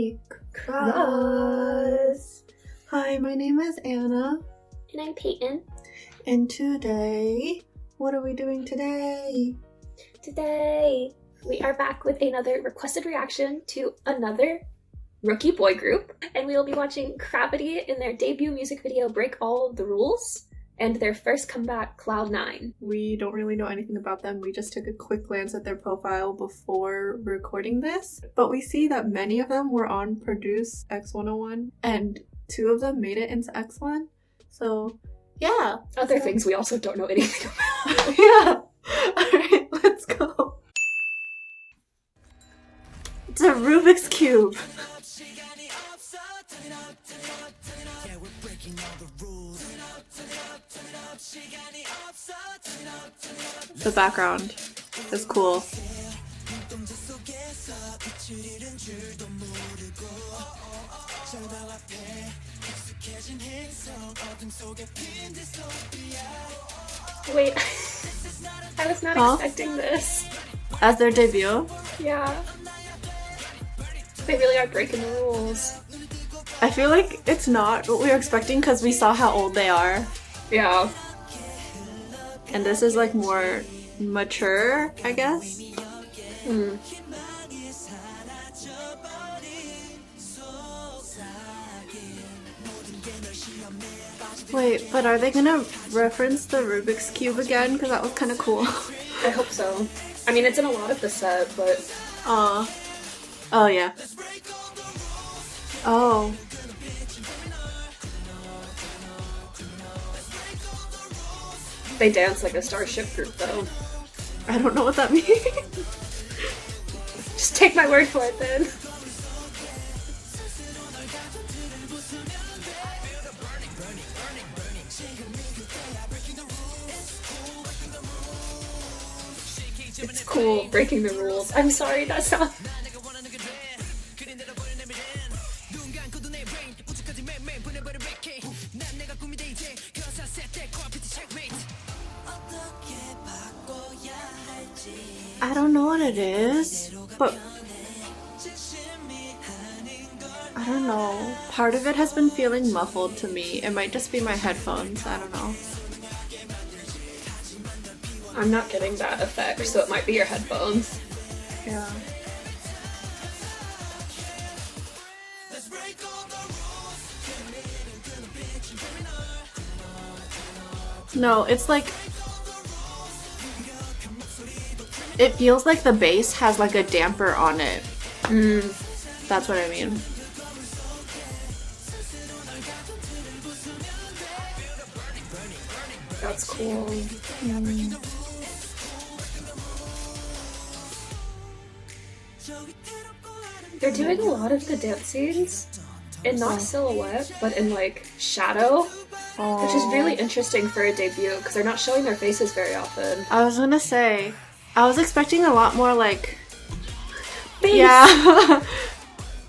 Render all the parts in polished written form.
Geek Cross. Hi, my name is Anna. And I'm Peyton. And today, what are we doing today? Today, we are back with another requested reaction to another rookie boy group. And we will be watching CRAVITY in their debut music video, Break All of the Rules, and their first comeback, Cloud9. We don't really know anything about them. We just took a quick glance at their profile before recording this. But we see that many of them were on Produce X101, and 2 of them made it into X1. So, yeah. Other things we also don't know anything about. Yeah. Alright, let's go. It's a Rubik's Cube. The background is cool. Wait, I was not expecting this. As their debut? Yeah. They really are breaking the rules. I feel like it's not what we were expecting because we saw how old they are. Yeah. And this is like more mature, I guess. Wait, but are they gonna reference the Rubik's Cube again? Because that was kind of cool. I hope so. I mean, it's in a lot of the set, but... Oh, yeah. Oh. They dance like a Starship group, though. I don't know what that means. Just take my word for it, then. It's cool, breaking the rules. I'm sorry, that's not... I don't know what it is, but I don't know. Part of it has been feeling muffled to me. It might just be my headphones. I don't know. I'm not getting that effect, so it might be your headphones. Yeah. No, it's like... It feels like the bass has like a damper on it. That's what I mean. That's cool. They're doing a lot of the dance scenes in not silhouette, but in like shadow, which is really interesting for a debut because they're not showing their faces very often. I was gonna say, I was expecting a lot more like... Face. Yeah.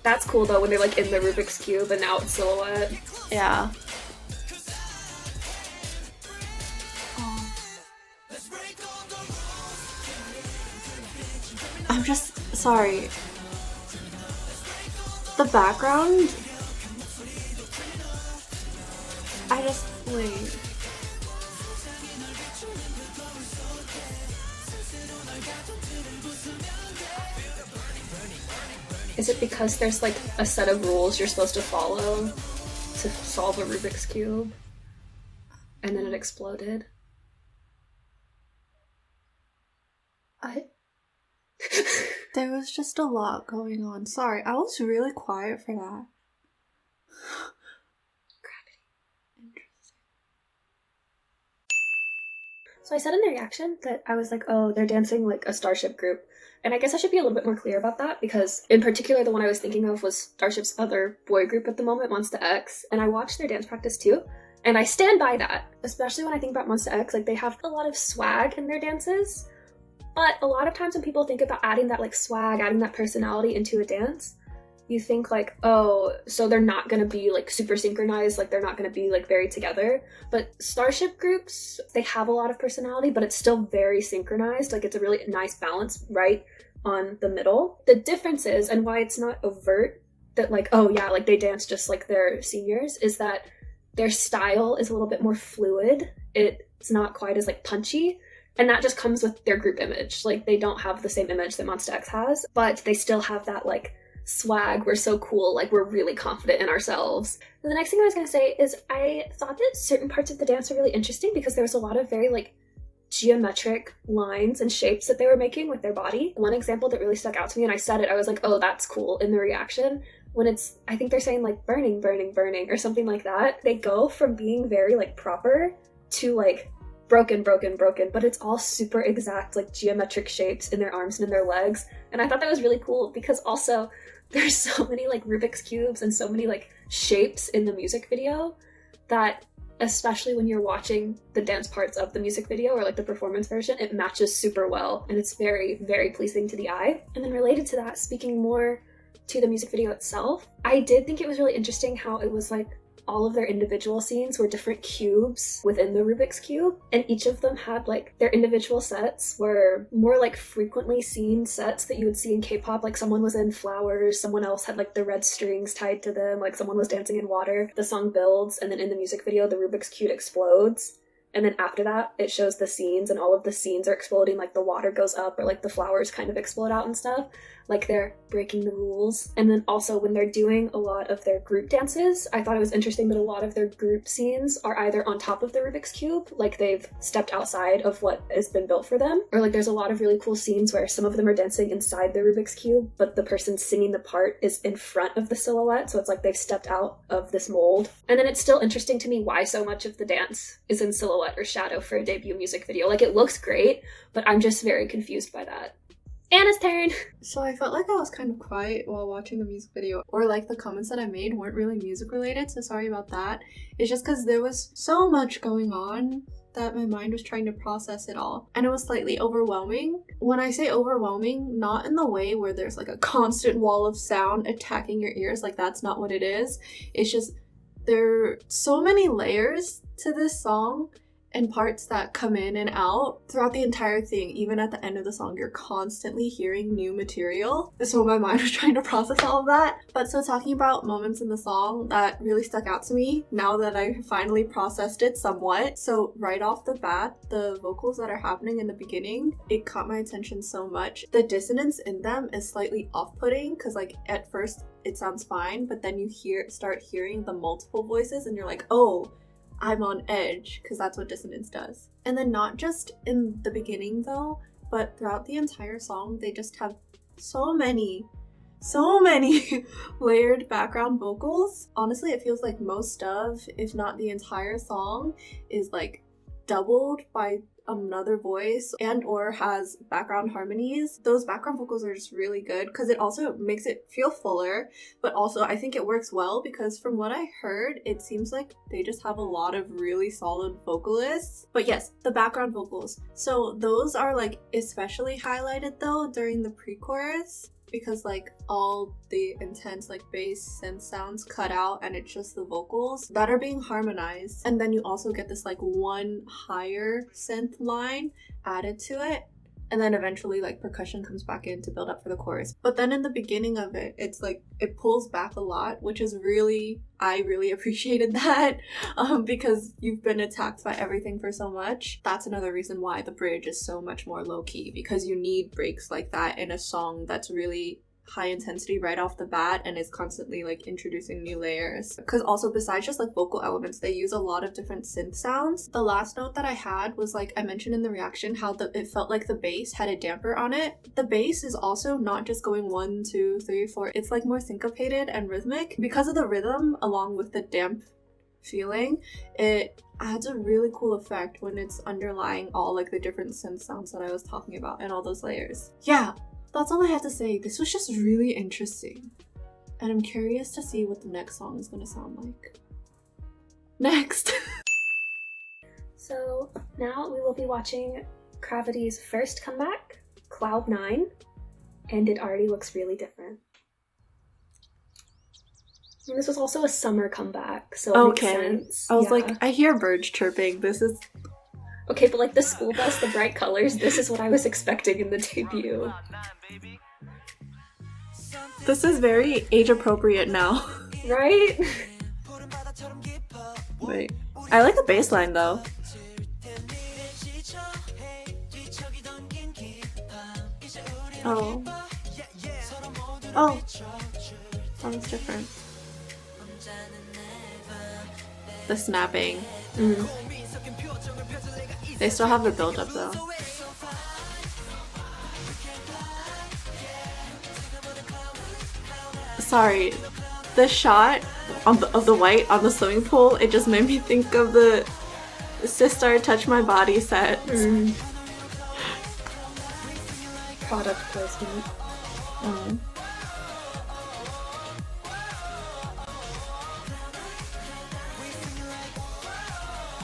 That's cool though when they're like in the Rubik's Cube and now it's silhouette. Yeah. I'm just sorry. The background, I just wait. Is it because there's like a set of rules you're supposed to follow to solve a Rubik's Cube and then it exploded? There was just a lot going on. Sorry, I was really quiet for that. So I said in the reaction that I was like, oh, they're dancing like a Starship group. And I guess I should be a little bit more clear about that because in particular the one I was thinking of was Starship's other boy group at the moment, Monsta X. And I watched their dance practice too. And I stand by that, especially when I think about Monsta X. Like they have a lot of swag in their dances. But a lot of times when people think about adding that like swag, adding that personality into a dance, you think like, oh, so they're not gonna be like super synchronized, like they're not gonna be like very together. But Starship groups, they have a lot of personality, but it's still very synchronized. Like it's a really nice balance right on the middle. The difference is, and why it's not overt that like, oh yeah, like they dance just like their seniors, is that their style is a little bit more fluid. It's not quite as like punchy. And that just comes with their group image. Like they don't have the same image that Monsta X has, but they still have that like swag. We're so cool. Like we're really confident in ourselves. And the next thing I was going to say is I thought that certain parts of the dance were really interesting because there was a lot of very like geometric lines and shapes that they were making with their body. One example that really stuck out to me, and I said it, I was like, oh, that's cool, in the reaction, when it's, I think they're saying like burning, burning, burning, or something like that. They go from being very like proper to like broken, broken, broken, but it's all super exact, like geometric shapes in their arms and in their legs. And I thought that was really cool because also there's so many like Rubik's Cubes and so many like shapes in the music video that, especially when you're watching the dance parts of the music video or like the performance version, it matches super well and it's very, very pleasing to the eye. And then related to that, speaking more to the music video itself, I did think it was really interesting how it was like all of their individual scenes were different cubes within the Rubik's Cube, and each of them had like their individual sets were more like frequently seen sets that you would see in K-pop. Like someone was in flowers, someone else had like the red strings tied to them, like someone was dancing in water. The song builds, and then in the music video the Rubik's Cube explodes, and then after that it shows the scenes, and all of the scenes are exploding, like the water goes up or like the flowers kind of explode out and stuff, like they're breaking the rules. And then also when they're doing a lot of their group dances, I thought it was interesting that a lot of their group scenes are either on top of the Rubik's Cube, like they've stepped outside of what has been built for them, or like there's a lot of really cool scenes where some of them are dancing inside the Rubik's Cube, but the person singing the part is in front of the silhouette, so it's like they've stepped out of this mold. And then it's still interesting to me why so much of the dance is in silhouette or shadow for a debut music video. Like it looks great, but I'm just very confused by that. Anna's turn! So I felt like I was kind of quiet while watching the music video, or like the comments that I made weren't really music related, so sorry about that. It's just because there was so much going on that my mind was trying to process it all, and it was slightly overwhelming. When I say overwhelming, not in the way where there's like a constant wall of sound attacking your ears, like that's not what it is. It's just there are so many layers to this song and parts that come in and out throughout the entire thing. Even at the end of the song, you're constantly hearing new material. So my mind was trying to process all of that. But so talking about moments in the song that really stuck out to me now that I finally processed it somewhat. So right off the bat, the vocals that are happening in the beginning, it caught my attention so much. The dissonance in them is slightly off-putting because like at first it sounds fine, but then you start hearing the multiple voices and you're like, oh, I'm on edge, because that's what dissonance does. And then not just in the beginning though, but throughout the entire song, they just have so many layered background vocals. Honestly, it feels like most of, if not the entire song, is like doubled by another voice and or has background harmonies. Those background vocals are just really good because it also makes it feel fuller, but also I think it works well because from what I heard, it seems like they just have a lot of really solid vocalists. But yes, the background vocals. So those are like especially highlighted though during the pre-chorus, because like all the intense like bass synth sounds cut out and it's just the vocals that are being harmonized, and then you also get this like one higher synth line added to it, and then eventually like percussion comes back in to build up for the chorus. But then in the beginning of it, it's like it pulls back a lot, which is I really appreciated that because you've been attacked by everything for so much. That's another reason why the bridge is so much more low-key, because you need breaks like that in a song that's really high intensity right off the bat and is constantly like introducing new layers. Because also besides just like vocal elements, they use a lot of different synth sounds. The last note that I had was like I mentioned in the reaction how it felt like the bass had a damper on it. The bass is also not just going 1, 2, 3, 4. It's like more syncopated and rhythmic. Because of the rhythm along with the damp feeling, it adds a really cool effect when it's underlying all like the different synth sounds that I was talking about and all those layers. Yeah, that's all I have to say. This was just really interesting, and I'm curious to see what the next song is going to sound like. Next! So now we will be watching CRAVITY's first comeback, Cloud 9, and it already looks really different. And this was also a summer comeback, so it makes sense. I was like, I hear birds chirping. This is... Okay, but like the school bus, the bright colors, this is what I was expecting in the debut. This is very age appropriate now. Right? Wait. I like the bass line though. Oh. Oh. Sounds different. The snapping. They still have the build up though. Sorry, the shot of the white on the swimming pool, it just made me think of the Sistar Touch My Body set. Product placement.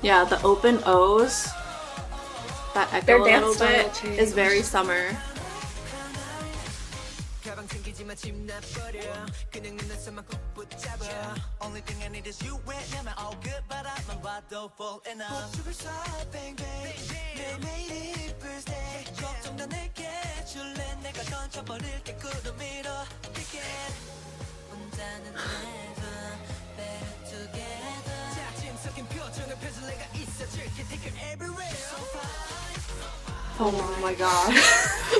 Yeah, the open O's that echo Their a dance little style bit changed. is very summer. Oh my god.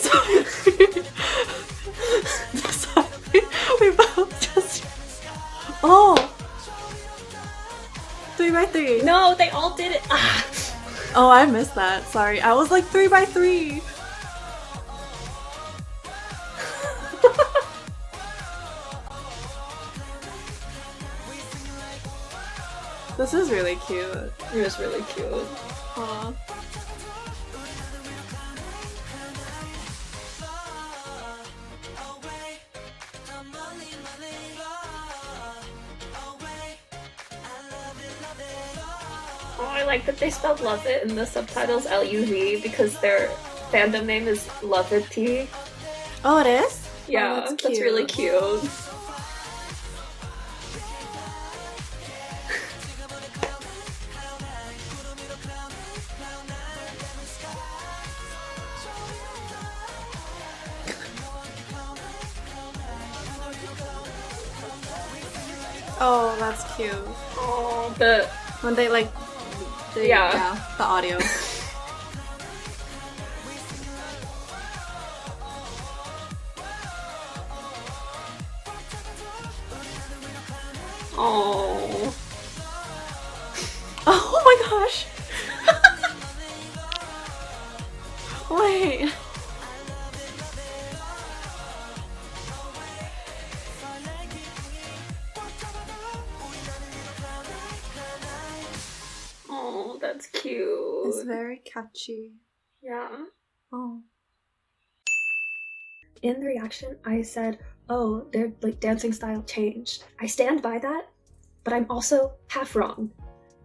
Sorry. We both just. Oh! 3x3. No, they all did it. Oh, I missed that. Sorry. I was like 3x3. This is really cute. It was really cute. Aww. Oh, I like that they spelled Love It in the subtitles LUV because their fandom name is Love It Tea. Oh, it is? Yeah, Oh, that's really cute. Oh, that's cute. Oh, When they like, Yeah. the audio. oh, Oh my gosh! Wait. oh, that's cute. It's very catchy. Yeah. Oh. In the reaction, I said, "Oh, their like dancing style changed." I stand by that, but I'm also half wrong.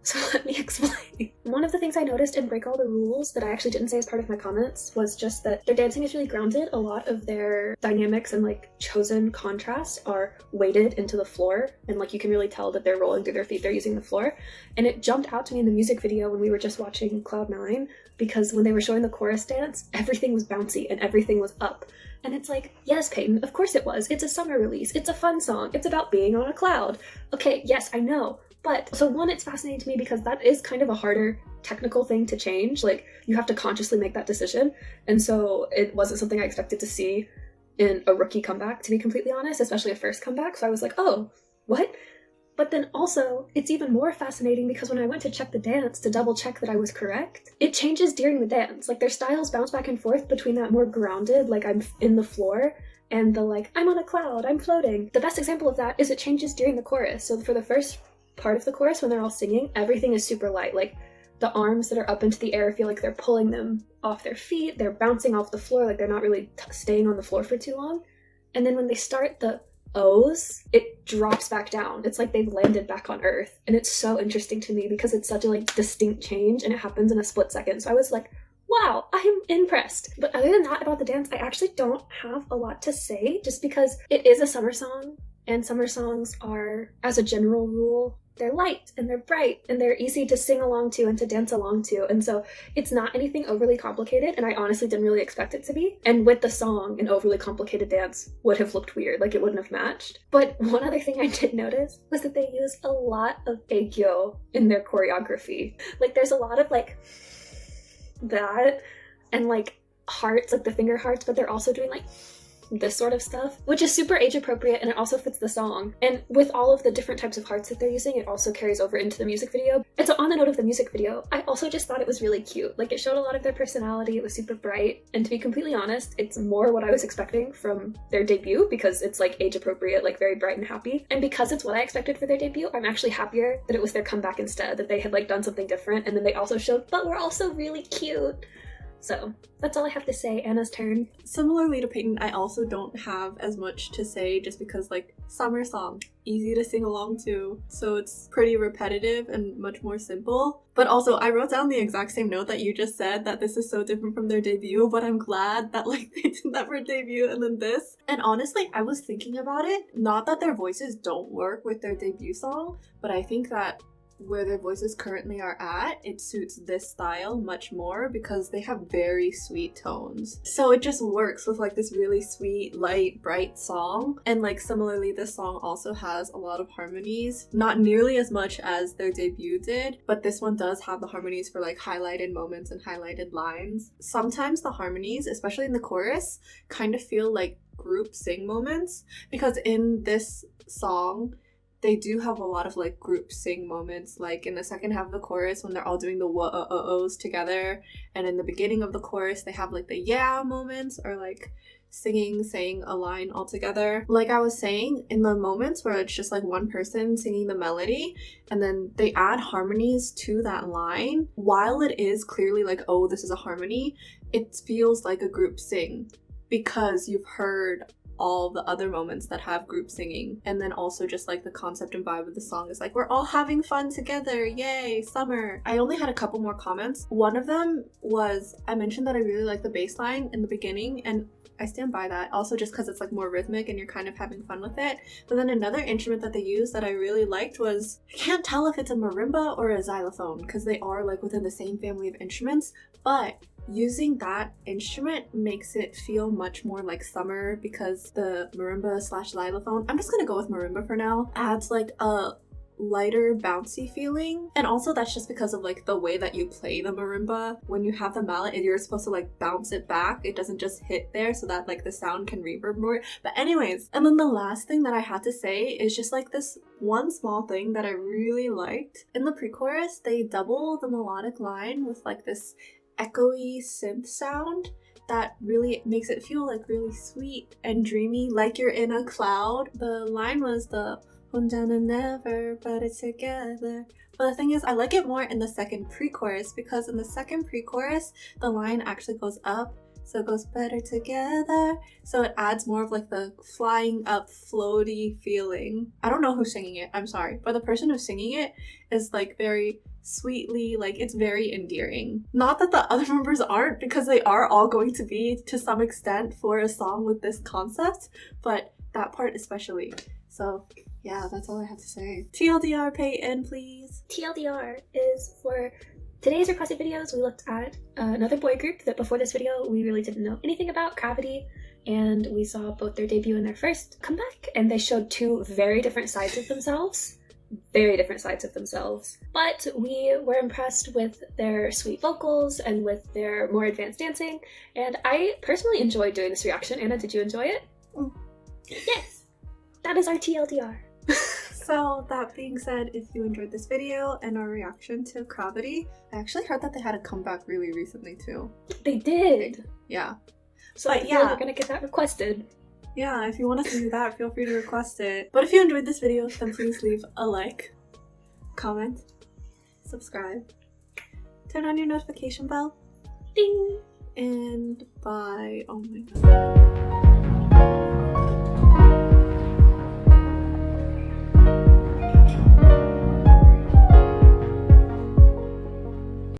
So let me explain. One of the things I noticed in Break All the Rules that I actually didn't say as part of my comments was just that their dancing is really grounded. A lot of their dynamics and like chosen contrasts are weighted into the floor, and like you can really tell that they're rolling through their feet, they're using the floor. And it jumped out to me in the music video when we were just watching Cloud9, because when they were showing the chorus dance, everything was bouncy and everything was up. And it's like, yes, Peyton, of course it was. It's a summer release. It's a fun song. It's about being on a cloud. Okay, yes, I know. But, so one, it's fascinating to me because that is kind of a harder technical thing to change. Like, you have to consciously make that decision. And so it wasn't something I expected to see in a rookie comeback, to be completely honest, especially a first comeback. So I was like, oh, what? But then also, it's even more fascinating because when I went to check the dance to double check that I was correct, it changes during the dance. Like, their styles bounce back and forth between that more grounded, like I'm in the floor, and the like, I'm on a cloud, I'm floating. The best example of that is it changes during the chorus. So for the first part of the chorus, when they're all singing, everything is super light. Like, the arms that are up into the air feel like they're pulling them off their feet, they're bouncing off the floor, like they're not really staying on the floor for too long. And then when they start the O's, it drops back down. It's like they've landed back on Earth. And it's so interesting to me because it's such a like distinct change and it happens in a split second. So I was like, wow, I'm impressed. But other than that, about the dance, I actually don't have a lot to say just because it is a summer song And summer songs are, as a general rule, they're light and they're bright and they're easy to sing along to and to dance along to. And so it's not anything overly complicated, and I honestly didn't really expect it to be. And with the song, an overly complicated dance would have looked weird, like it wouldn't have matched. But one other thing I did notice was that they use a lot of aegyo in their choreography. Like there's a lot of like that and like hearts, like the finger hearts, but they're also doing like this sort of stuff, which is super age appropriate, and it also fits the song. And with all of the different types of hearts that they're using, it also carries over into the music video. And so on the note of the music video, I also just thought it was really cute. Like it showed a lot of their personality, it was super bright, and to be completely honest, it's more what I was expecting from their debut, because it's like age appropriate, like very bright and happy. And because it's what I expected for their debut, I'm actually happier that it was their comeback instead, that they had like done something different, and then they also showed, but we're also really cute. So that's all I have to say. Anna's turn. Similarly to Peyton, I also don't have as much to say just because like summer song, easy to sing along to, so it's pretty repetitive and much more simple. But also I wrote down the exact same note that you just said, that this is so different from their debut, but I'm glad that like they did that for debut and then this. And honestly, I was thinking about it, not that their voices don't work with their debut song, but I think that where their voices currently are at, it suits this style much more because they have very sweet tones. So it just works with like this really sweet, light, bright song. And like similarly, this song also has a lot of harmonies. Not nearly as much as their debut did, but this one does have the harmonies for like highlighted moments and highlighted lines. Sometimes the harmonies, especially in the chorus, kind of feel like group sing moments, because in this song, they do have a lot of like group sing moments, like in the second half of the chorus when they're all doing the wah-oh-ohs together, and in the beginning of the chorus they have like the yeah moments, or like saying a line all together. Like I was saying, in the moments where it's just like one person singing the melody and then they add harmonies to that line, while it is clearly like, oh, this is a harmony, it feels like a group sing because you've heard all the other moments that have group singing. And then also just like the concept and vibe of the song is like, we're all having fun together, yay, summer. I only had a couple more comments. One of them was, I mentioned that I really like the bass line in the beginning, and I stand by that, also just because it's like more rhythmic and you're kind of having fun with it. But then another instrument that they used that I really liked was, I can't tell if it's a marimba or a xylophone because they are like within the same family of instruments, but using that instrument makes it feel much more like summer, because the marimba slash xylophone, I'm just gonna go with marimba for now, adds like a lighter bouncy feeling. And also that's just because of like the way that you play the marimba. When you have the mallet, you're supposed to like bounce it back, it doesn't just hit there, so that like the sound can reverb more. But anyways, and then the last thing that I had to say is just like this one small thing that I really liked. In the pre-chorus, they double the melodic line with like this echoey synth sound that really makes it feel like really sweet and dreamy, like you're in a cloud. The line was the 혼자는 never, but it's together. But the thing is, I like it more in the second pre-chorus, because in the second pre-chorus, the line actually goes up, so it goes better together. So it adds more of like the flying up, floaty feeling. I don't know who's singing it, I'm sorry, but the person who's singing it is like very sweetly, like it's very endearing. Not that the other members aren't, because they are all going to be to some extent for a song with this concept, but that part especially. So yeah, that's all I have to say. TLDR, Peyton, please. TLDR is for today's requested videos. We looked at another boy group that before this video we really didn't know anything about, CRAVITY, and we saw both their debut and their first comeback, and they showed two very different sides of themselves. But we were impressed with their sweet vocals and with their more advanced dancing, and I personally enjoyed doing this reaction. Anna, did you enjoy it? Yes! That is our TLDR. So that being said, if you enjoyed this video and our reaction to CRAVITY, I actually heard that they had a comeback really recently too. They did! Yeah. So I feel we're gonna get that requested. Yeah, if you want us to do that, feel free to request it. But if you enjoyed this video, then please leave a like, comment, subscribe, turn on your notification bell, Ding! and bye. Oh my god.